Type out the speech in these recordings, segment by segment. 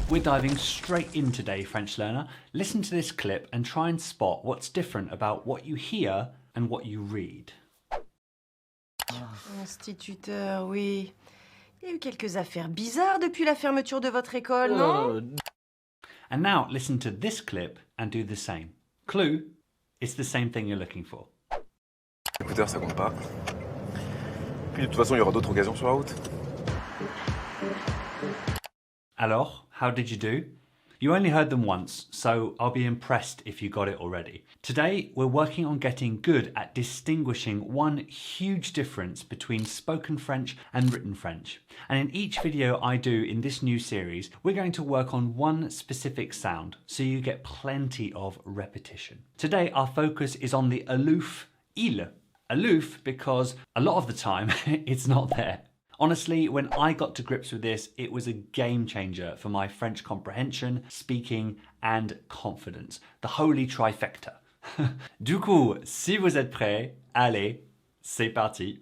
We're diving straight in today, French learner. Listen to this clip and try and spot what's different about what you hear and what you read. Instituteur, oui. Il y a eu quelques affaires bizarres depuis la fermeture de votre école, non? And now listen to this clip and do the same. Clue, it's the same thing you're looking for. L'écouteur, ça compte pas. Puis de toute façon, il y aura d'autres occasions sur la route. Alors, how did you do? You only heard them once, so I'll be impressed if you got it already. Today, we're working on getting good at distinguishing one huge difference between spoken French and written French. And in each video I do in this new series, we're going to work on one specific sound, so you get plenty of repetition. Today, our focus is on the aloof il. Aloof because a lot of the time, it's not there. Honestly, when I got to grips with this, it was a game changer for my French comprehension, speaking, and confidence. The holy trifecta. Du coup, si vous êtes prêts, allez, c'est parti.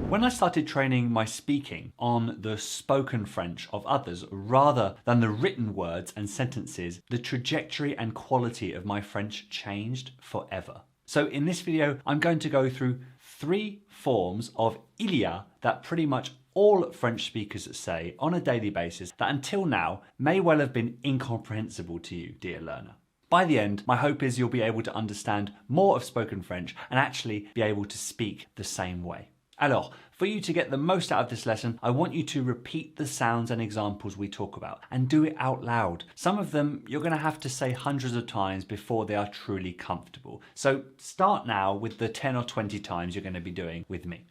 When I started training my speaking on the spoken French of others rather than the written words and sentences, the trajectory and quality of my French changed forever. So in this video, I'm going to go through 3 forms of il y a that pretty much all French speakers say on a daily basis that until now may well have been incomprehensible to you, dear learner. By the end, my hope is you'll be able to understand more of spoken French and actually be able to speak the same way. Alors, for you to get the most out of this lesson, I want you to repeat the sounds and examples we talk about and do it out loud. Some of them you're going to have to say hundreds of times before they are truly comfortable. So start now with the 10 or 20 times you're going to be doing with me.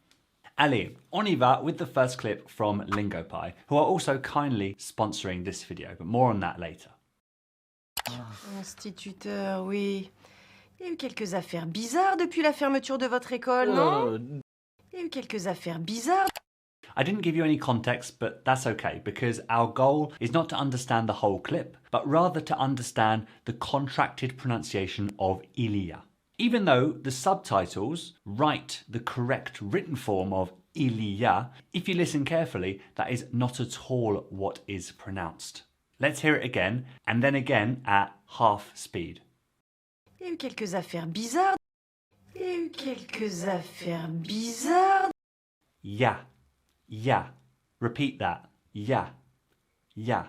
Allez, on y va with the first clip from LingoPie, who are also kindly sponsoring this video, but more on that later. Instituteur, oui. Il y a eu quelques affaires bizarres depuis la fermeture de votre école, non? Il y a eu quelques affaires bizarres. I didn't give you any context, but that's okay, because our goal is not to understand the whole clip, but rather to understand the contracted pronunciation of il y a. Even though the subtitles write the correct written form of il y a, if you listen carefully, that is not at all what is pronounced. Let's hear it again, and then again at half speed. Il y a eu quelques affaires bizarres. Il y a eu quelques affaires bizarres. Ya, ya. Repeat that. Ya, ya.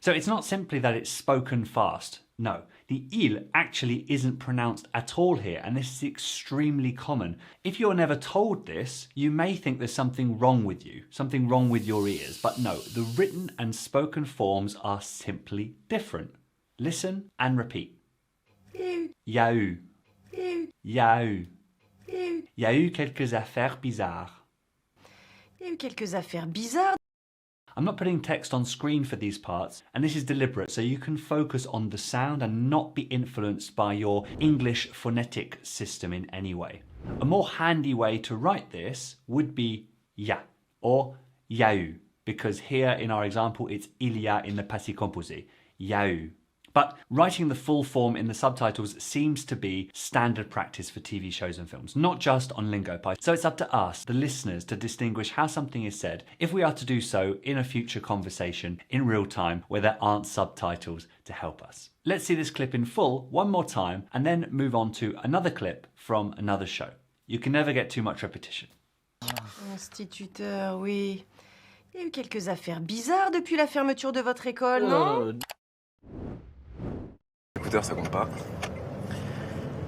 So it's not simply that it's spoken fast. No, the il actually isn't pronounced at all here, and this is extremely common. If you're never told this, you may think there's something wrong with you, something wrong with your ears, but no, the written and spoken forms are simply different. Listen and repeat. Ya eu. Ya eu. Ya eu quelques affaires bizarres. Il y a eu quelques affaires bizarres. I'm not putting text on screen for these parts, and this is deliberate so you can focus on the sound and not be influenced by your English phonetic system in any way. A more handy way to write this would be ya or ya eu, because here in our example it's il y a in the passé composé, ya eu. But writing the full form in the subtitles seems to be standard practice for TV shows and films, not just on LingoPie. So it's up to us, the listeners, to distinguish how something is said if we are to do so in a future conversation in real time where there aren't subtitles to help us. Let's see this clip in full one more time and then move on to another clip from another show. You can never get too much repetition. Instituteur, oui. Il y a eu quelques affaires bizarres depuis la fermeture de votre école, non? L'écouteur, ça compte pas.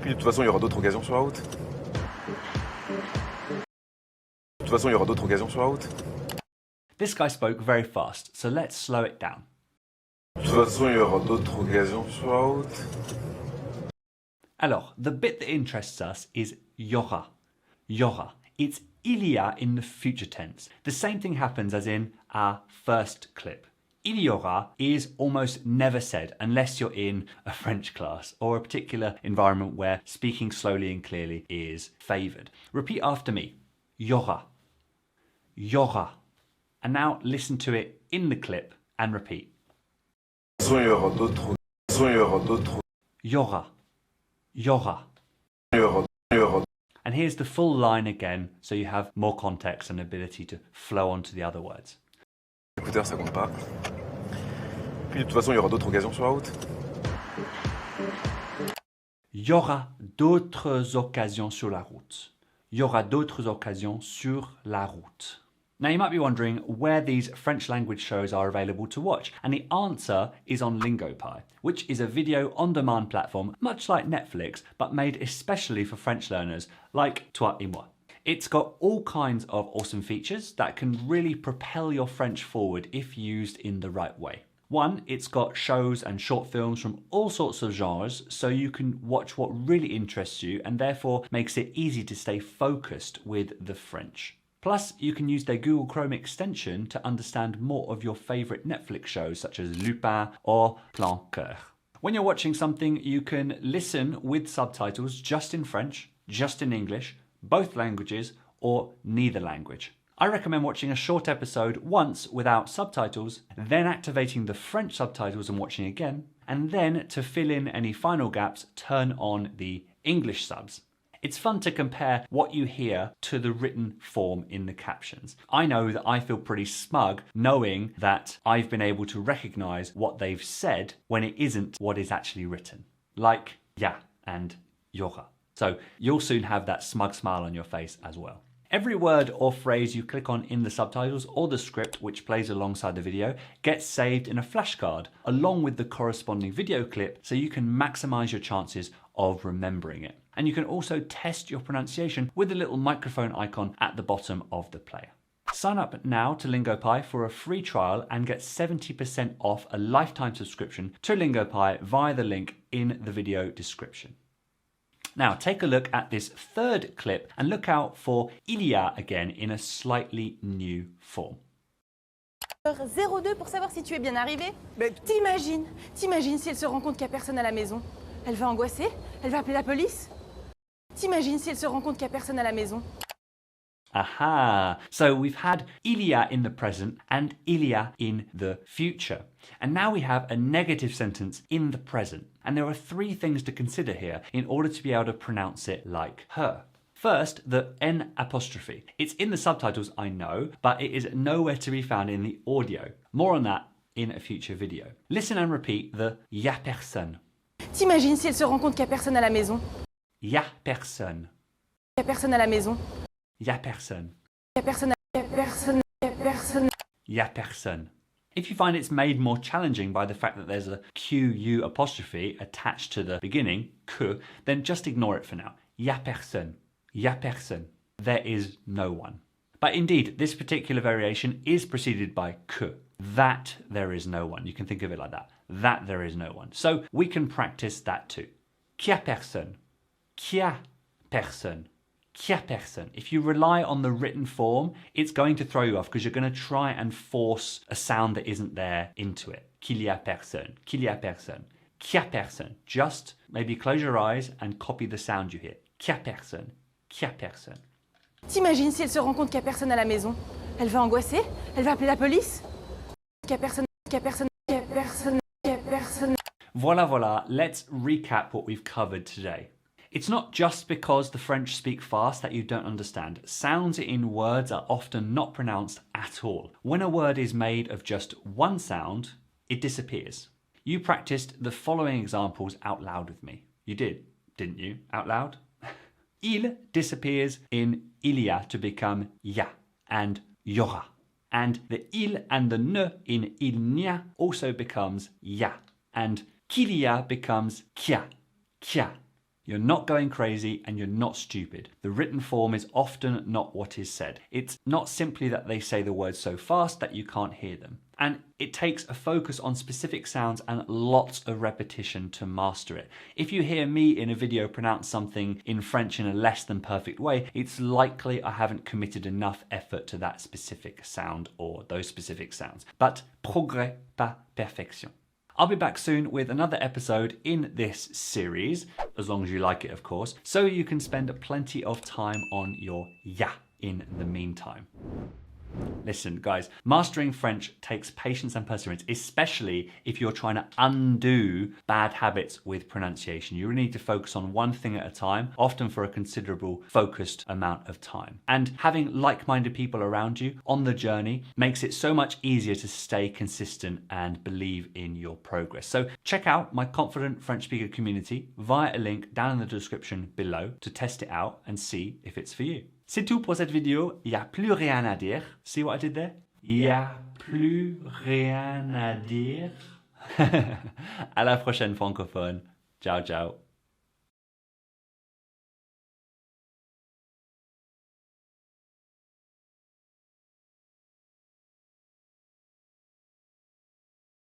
Puis de toute façon, il y aura d'autres occasions sur la route. De toute façon, il y aura d'autres occasions sur la route. This guy spoke very fast, so let's slow it down. De toute façon, il y aura d'autres occasions sur la route. Alors, the bit that interests us is y aura. Y aura. It's il y a in the future tense. The same thing happens as in our first clip. Il y aura is almost never said unless you're in a French class or a particular environment where speaking slowly and clearly is favoured. Repeat after me. Y aura. Y aura. And now listen to it in the clip and repeat. Il y aura d'autres. Il y aura d'autres. Y aura. Y aura. Il y aura. And here's the full line again so you have more context and ability to flow onto the other words. L'écouteur, ça compte pas. Puis de toute façon, il y aura d'autres occasions sur la route. Il y aura d'autres occasions sur la route. Il y aura d'autres occasions sur la route. Now you might be wondering where these French language shows are available to watch, and the answer is on LingoPie, which is a video on-demand platform much like Netflix, but made especially for French learners like toi et moi. It's got all kinds of awesome features that can really propel your French forward if used in the right way. One, it's got shows and short films from all sorts of genres, so you can watch what really interests you and therefore makes it easy to stay focused with the French. Plus, you can use their Google Chrome extension to understand more of your favourite Netflix shows such as Lupin or Plan Coeur. When you're watching something, you can listen with subtitles just in French, just in English, both languages, or neither language. I recommend watching a short episode once without subtitles, then activating the French subtitles and watching again, and then to fill in any final gaps, turn on the English subs. It's fun to compare what you hear to the written form in the captions. I know that I feel pretty smug knowing that I've been able to recognise what they've said when it isn't what is actually written. Like ya and yora. So you'll soon have that smug smile on your face as well. Every word or phrase you click on in the subtitles or the script which plays alongside the video gets saved in a flashcard along with the corresponding video clip so you can maximise your chances of remembering it. And you can also test your pronunciation with the little microphone icon at the bottom of the player. Sign up now to LingoPie for a free trial and get 70% off a lifetime subscription to LingoPie via the link in the video description. Now take a look at this third clip and look out for il y a again in a slightly new form. 02 pour savoir si tu es bien arrivé. Mais t'imagines si elle se rend compte qu'il n'y a personne à la maison. Elle va angoisser? Elle va appeler la police? T'imagines si elle se rend compte qu'il n'y a personne à la maison? Aha! So we've had il y a in the present and il y a in the future. And now we have a negative sentence in the present. And there are three things to consider here in order to be able to pronounce it like her. First, the N apostrophe. It's in the subtitles, I know, but it is nowhere to be found in the audio. More on that in a future video. Listen and repeat the y a personne. T'imagines si elle se rend compte qu'il n'y a personne à la maison? Y a personne. Il n'y a personne à la maison. Y a personne. Il n'y a personne. Il n'y a personne. Il n'y a personne. Y a personne. If you find it's made more challenging by the fact that there's a QU apostrophe attached to the beginning, que, then just ignore it for now. Y a personne. Y a personne. There is no one. But indeed, this particular variation is preceded by que. That there is no one. You can think of it like that. That there is no one. So we can practice that too. Qui a personne. Qui a personne. Qui a personne. If you rely on the written form, it's going to throw you off because you're going to try and force a sound that isn't there into it. Qu'il y a personne. Qu'il y a personne. Qui a personne. Just maybe close your eyes and copy the sound you hear. Qui a personne. Qui a personne. T'imagines si elle se rend compte qu'il n'y a personne à la maison? Elle va angoisser? Elle va appeler la police? Qu'il n'y a personne. Qu'il n'y a personne. Qu'il n'y a personne. Qu'il n'y a personne. Voilà, let's recap what we've covered today. It's not just because the French speak fast that you don't understand. Sounds in words are often not pronounced at all. When a word is made of just one sound, it disappears. You practiced the following examples out loud with me. You did, didn't you? Out loud? Il disappears in il y a to become ya and y aura. And the il and the ne in il n'y a also becomes ya. And qu'il y a becomes kia, kia. You're not going crazy and you're not stupid. The written form is often not what is said. It's not simply that they say the words so fast that you can't hear them. And it takes a focus on specific sounds and lots of repetition to master it. If you hear me in a video pronounce something in French in a less than perfect way, it's likely I haven't committed enough effort to that specific sound or those specific sounds. But progrès, pas perfection. I'll be back soon with another episode in this series, as long as you like it, of course, so you can spend plenty of time on your ya in the meantime. Listen, guys, mastering French takes patience and perseverance, especially if you're trying to undo bad habits with pronunciation. You really need to focus on one thing at a time, often for a considerable focused amount of time. And having like-minded people around you on the journey makes it so much easier to stay consistent and believe in your progress. So check out my Confident French Speaker community via a link down in the description below to test it out and see if it's for you. C'est tout pour cette vidéo. Il n'y a plus rien à dire. See what I did there? Il n'y a plus rien à dire. À la prochaine francophone. Ciao, ciao.